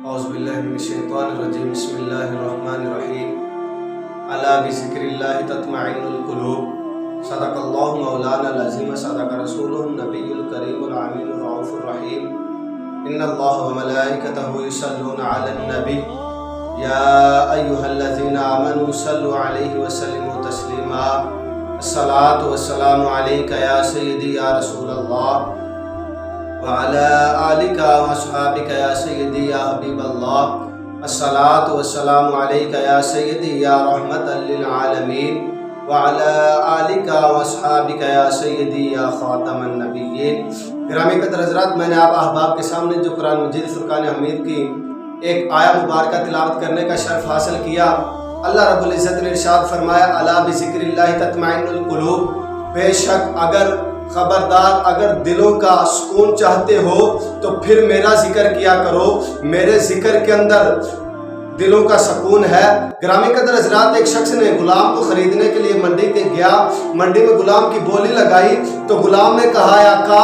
اعوذ باللہ من الشیطان الرجیم بسم اللہ الرحمن الرحیم الا بذکر اللہ تطمئن القلوب صدق اللہ مولانا العظیم صدق رسولہ النبی الکریم الامین الرؤوف الرحیم ان اللہ وملائکتہ یصلون علی النبی یا ایہا الذین آمنوا صلوا علیہ وسلموا تسلیما الصلاۃ والسلام علیک یا سیدی یا رسول اللہ وعلى آلك وأصحابك يا سيدي يا حبيب الله الصلاة والسلام عليك يا سيدي يا رحمة للعالمين وعلى آلك وأصحابك يا سيدي يا خاتم النبيين۔ گرامی قدر حضرات، میں نے آپ احباب کے سامنے جو قرآن مجید فرقان حمید کی ایک آیہ مبارکہ تلاوت کرنے کا شرف حاصل کیا۔ اللہ رب العزت نے ارشاد فرمایا الا بذکر اللہ تطمئن القلوب، بے شک خبردار اگر دلوں کا سکون چاہتے ہو تو پھر میرا ذکر کیا کرو، میرے ذکر کے اندر دلوں کا سکون ہے۔ گرامی قدر حضرات، ایک شخص نے غلام کو خریدنے کے لیے منڈی کے گیا، منڈی میں غلام کی بولی لگائی تو غلام نے کہا یا آقا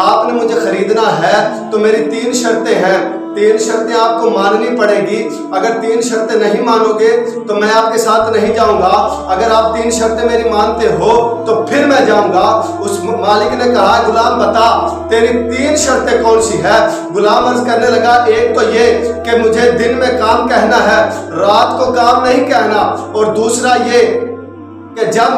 آپ نے مجھے خریدنا ہے تو میری 3 شرطیں ہیں، 3 شرطیں آپ کو ماننی پڑے گی، اگر 3 شرطیں نہیں مانو گے تو میں آپ کے ساتھ نہیں جاؤں گا، اگر آپ 3 شرطیں میری مانتے ہو تو پھر میں جاؤں گا۔ اس مالک نے کہا غلام بتا تیری 3 شرطیں کون سی ہے؟ غلام عرض کرنے لگا ایک تو یہ کہ مجھے دن میں کام کہنا ہے، رات کو کام نہیں کہنا، اور دوسرا یہ کہ جب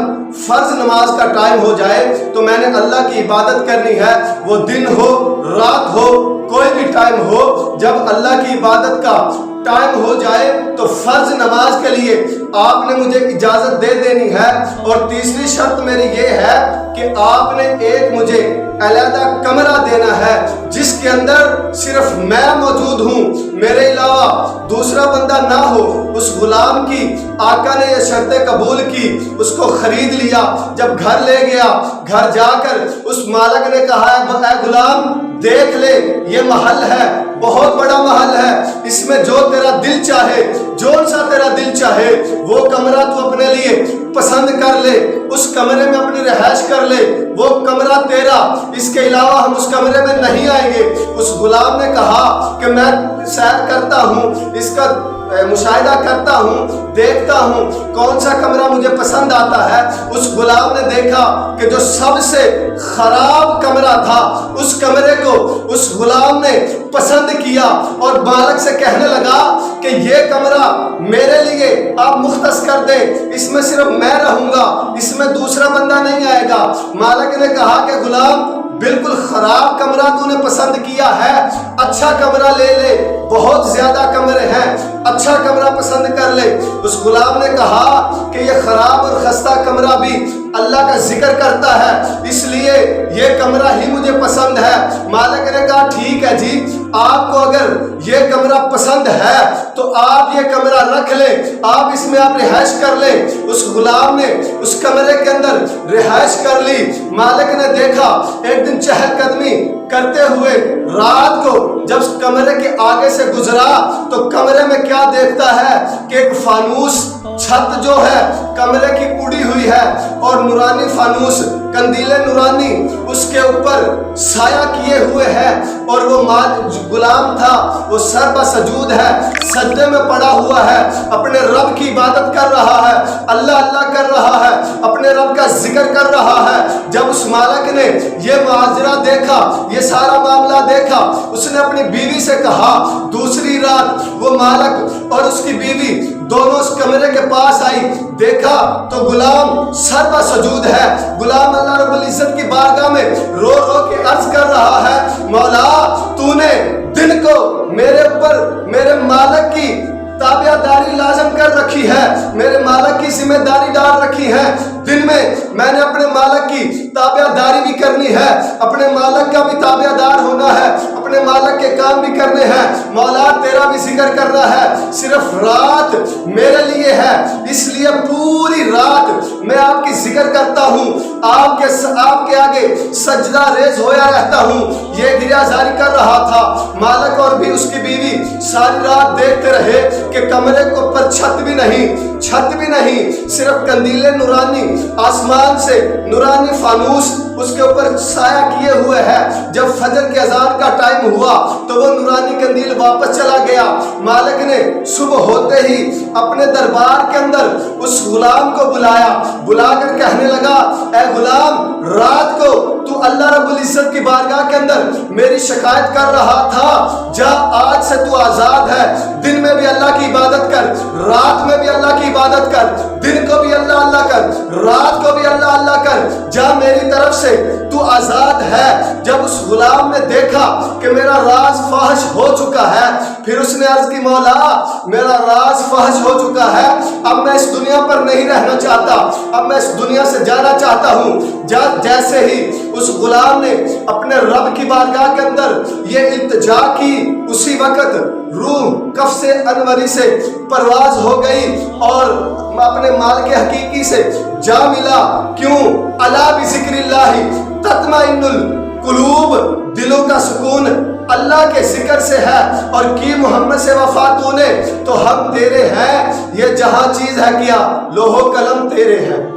فرض نماز کا ٹائم ہو جائے تو میں نے اللہ کی عبادت کرنی ہے، وہ دن ہو رات ہو کوئی بھی ٹائم ہو، جب اللہ کی عبادت کا ٹائم ہو جائے تو فرض نماز کے لیے آپ نے مجھے اجازت دے دینی ہے، اور تیسری شرط میری یہ ہے کہ آپ نے ایک مجھے علیحدہ کمرہ دینا ہے جس کے اندر صرف میں موجود ہوں، میرے علاوہ دوسرا بندہ نہ ہو۔ اس غلام کی آقا نے یہ شرطیں قبول کی، اس کو خرید لیا۔ جب گھر لے گیا، گھر جا کر اس مالک نے کہا اے غلام دیکھ لے یہ محل ہے، بہت بڑا محل ہے، اس میں جو تیرا دل چاہے، جون سا تیرا دل چاہے وہ کمرہ تو اپنے لیے پسند کر لے، اس کمرے میں اپنی رہائش کر لے، وہ کمرہ تیرا، اس کے علاوہ ہم اس کمرے میں نہیں آئیں گے۔ اس غلام نے کہا کہ میں سیر کرتا ہوں، اس کا مشاہدہ کرتا ہوں، دیکھتا ہوں کون سا کمرہ مجھے پسند آتا ہے۔ اس غلام نے دیکھا کہ جو سب سے خراب کمرہ تھا اس کمرے کو اس غلام نے پسند کیا، اور مالک سے کہنے لگا کہ یہ کمرہ میرے لیے آپ مختص کر دیں، اس میں صرف میں رہوں گا، اس میں دوسرا بندہ نہیں آئے گا۔ مالک نے کہا کہ غلام بالکل خراب کمرہ تو نے پسند کیا ہے، اچھا کمرہ لے لے، بہت زیادہ کمرے ہیں، اچھا کمرہ پسند کر لے۔ اس غلام نے کہا کہ یہ خراب اور خستہ کمرہ بھی اللہ کا ذکر کرتا ہے، اس لیے یہ کمرہ ہی مجھے پسند ہے۔ مالک نے کہا ٹھیک ہے جی، آپ کو اگر یہ کمرہ پسند ہے تو آپ یہ کمرہ رکھ لیں، آپ اس میں آپ رہائش کر لیں۔ اس غلام نے اس کمرے کے اندر رہائش کر لی۔ مالک نے دیکھا ایک دن چہل قدمی کرتے ہوئے رات کو جب کمرے کے آگے سے گزرا تو کمرے میں کیا دیکھتا ہے کہ ایک فانوس چھت جو ہے کمرے کی اڑی ہوئی ہے، اور نورانی فانوس کندیل نورانی اس کے اوپر سایہ کیے ہوئے ہیں، اور وہ غلام تھا وہ سر بہ سجود ہے، سجدے میں پڑا ہوا ہے، اپنے رب کی عبادت کر رہا ہے، اللہ اللہ کر رہا ہے، اپنے رب کا ذکر کر رہا ہے۔ جب اس مالک نے یہ معاجرہ دیکھا، یہ سارا معاملہ دیکھا، اس نے اپنی بیوی سے کہا، دوسری رات وہ مالک اور اس کی بیوی دونوں اس کمرے کے پاس آئی، دیکھا تو غلام سر بہ سجود ہے، غلام اللہ رب العزت کی بارگاہ میں رو رو کے عرض کر رہا ہے مولا تو نے دن کو میرے اوپر میرے مالک کی تابع داری لازم کر رکھی ہے، میرے مالک کی ذمہ داری ڈال رکھی ہے، دن میں نے اپنے مالک کی تابع داری بھی کرنی ہے، اپنے مالک کا بھی تابع دار ہونا ہے، اپنے مالک کے کام بھی کرنے ہیں۔ مولا تیرا بھی ذکر کرنا ہے، صرف رات میرے لیے ہے، اس لیے پوری رات میں آپ کی ذکر کرتا ہوں، آپ کے آگے سجدہ ریز ہویا رہتا ہوں۔ یہ گریہ زاری کر رہا تھا۔ مالک اور بھی اس کی بیوی ساری رات دیکھتے رہے کہ کمرے کے اوپر چھت بھی نہیں، صرف کندیل نورانی آسمان سے نورانی فانوس اس کے اوپر سایہ کیے ہوئے ہے۔ جب فجر کی اذان کا ٹائم ہوا تو وہ نورانی کندیل واپس چلا گیا۔ گیا۔ مالک نے صبح ہوتے ہی اپنے دربار کے اندر اس غلام کو بلا کر کہنے لگا، اے غلام، رات کو تو اللہ رب العزت کی بارگاہ کے اندر میری شکایت کر رہا تھا، جا آج سے تو آزاد ہے، دن میں بھی اللہ کی عبادت کر، رات میں بھی اللہ کی عبادت کر، دن کو بھی اللہ اللہ کر، رات کو بھی اللہ اللہ کر، جا میری طرف سے تو آزاد ہے۔ جب اس غلام نے دیکھا کہ میرا راز فحش ہو چکا ہے، پھر اس نے عرض کی، مولا میرا راز فحش ہو چکا ہے، اب میں اس دنیا پر نہیں رہنا چاہتا، اب میں اس دنیا سے جانا چاہتا ہوں۔ جیسے ہی اس غلام نے اپنے رب کی بارگاہ کے اندر یہ التجا کی، اسی وقت روح قفس انوری سے پرواز ہو گئی اور اپنے مالک حقیقی سے جا ملا۔ کیوں؟ الا بذکر اللہ تطمئن القلوب، دلوں کا سکون اللہ کے ذکر سے ہے۔ اور کی محمد سے وفا تو نے، تو ہم تیرے ہیں، یہ جہاں چیز ہے کیا، لوح و قلم تیرے ہیں۔